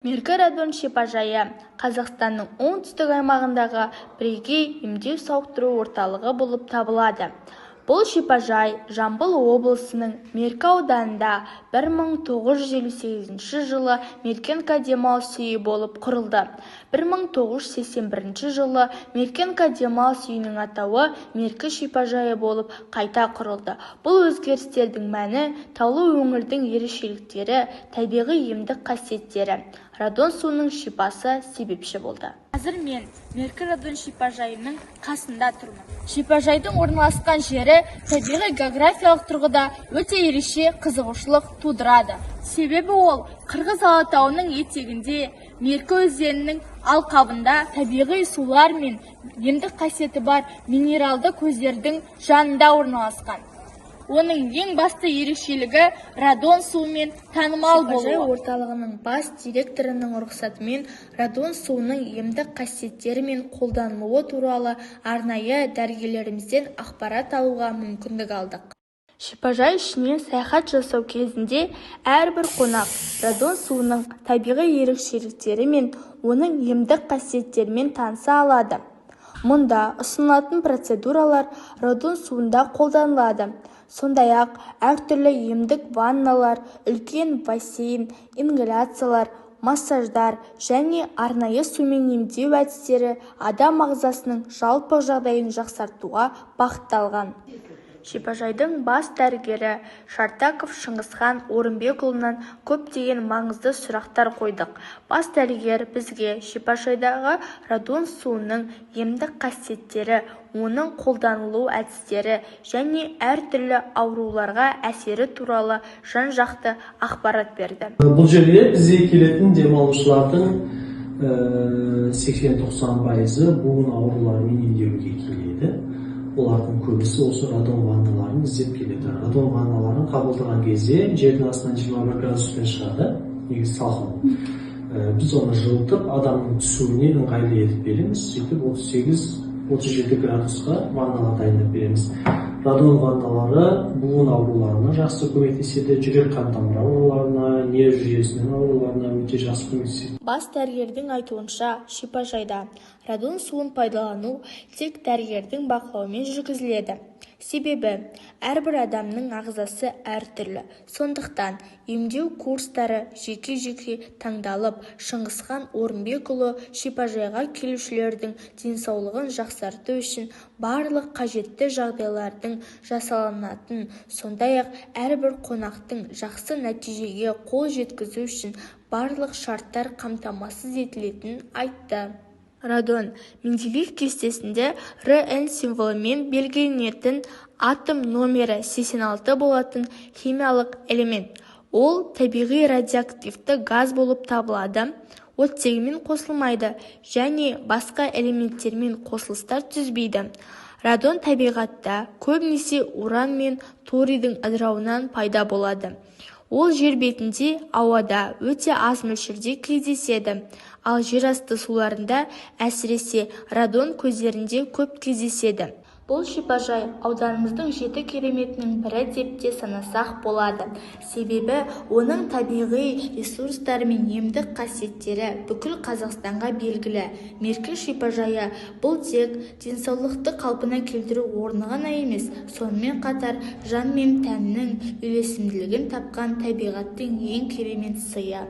Меркі радон шипажайы Қазақстанның оңтүстік аймағындағы бірегей емдеу-сауықтыру орталығы болып табылады. Бұл шипажай Жамбыл облысының Меркі ауданында 1958 жылы Меркенка демалыс үйі болып құрылды. 1981 жылы Меркенка демалыс үйінің атауы Меркі шипажайы болып қайта құрылды. Бұл өзгерістердің мәні таулы өңірдің ерекшеліктері, табиғи емдік қасиеттері, радон суының шипасы себепші болды. Қазір мен Меркі радон шипажайының қасында тұрмын. Шипажайдың орналасқан жері табиғи географиялық тұрғыда өте ерекше қызығушылық тудырады. Себебі ол Қырғыз Алатауының етегінде Меркі өзенінің алқабында табиғи сулар мен емдік қасиеті бар минералды көздердің жанында орналасқан. Оның ең басты ерекшелігі радон суымен танымал болуы. Шипажай орталығының бас директорының рұқсатымен радон суының емдік қасиеттері мен қолданылуы туралы арнайы дәрігерлерімізден ақпарат алуға мүмкіндік алдық. Шипажай ішінен саяхат жасау кезінде әрбір қонақ радон суының табиғи ерекшеліктері мен оның емдік қасиеттерімен таныса алады. Мұнда ұсынылатын процедуралар радон суында қолданылады. Сондай-ақ әртүрлі емдік ванналар, үлкен бассейн, ингаляциялар, массаждар және арнайы сумен емдеу әдістері адам ағзасының жалпы жағдайын жақсартуға бағытталған. Шипажайдың бас дәрігері Шартаков Шыңғысхан Орынбекұлынан көптеген маңызды сұрақтар қойдық. Бас дәрігер бізге шипажайдағы радон суының емдік қасиеттері, оның қолданылу әдістері және әртүрлі ауруларға әсері туралы жан-жақты ақпарат берді. Бұл жерге бізге келетін демалушылардың 80-90% буын ауруларымен емдеуге келеді. Олардың көбісі осы радон ванналарын іздеп келеді. Радон ванналарын қабылдаған кезде жердің астынан 21 градуспен шығады, негізі салқын. Біз оны жылытып, адамның түсуіне ыңғайлы етіп береміз. Сөйтіп 38-37 градусқа ванналар дайындап береміз. Радон ванналары буын ауруларына жақсы көмектеседі, жүрек қан тамыр ауруларына, нерв жүйесінің ауруларына өте жақсы көмектеседі. Бас дәрігердің айтуынша, шипажайда радон суын пайдалану тек дәрігердің бақылауымен жүргізіледі. Себебі әрбір адамның ағзасы әртүрлі. Сондықтан емдеу курстары жеке-жеке таңдалып, Шыңғысхан Орынбекұлы шипажайға келушілердің денсаулығын жақсарту үшін барлық қажетті жағдайлардың жасалынатын, сондай-ақ әрбір қонақтың жақсы нәтижеге қол жеткізу үшін барлық шарттар қамтамасыз етілетінін айтты. Радон Менделеев кестесінде Rn символымен белгіленетін атом номері 86 болатын химиялық элемент. Ол табиғи радиоактивті газ болып табылады, оттегімен қосылмайды және басқа элементтермен қосылыстар түзбейді. Радон табиғатта көбінесе уран мен торийдің ыдырауынан пайда болады. Ол жер бетінде ауада өте аз мөлшерде кездеседі, ал жерасты суларында әсіресе радон көздерінде көп кездеседі. Бұл шипажай ауданымыздың 7 кереметінің бірі деп те санасақ болады. Себебі оның табиғи ресурстары мен емдік қасиеттері бүкіл Қазақстанға белгілі. Меркі шипажайы бұл тек денсаулықты қалпына келтіру орны ғана емес, сонымен қатар жан мен тәннің үйлесімділігін тапқан табиғаттың ең керемет сыйы.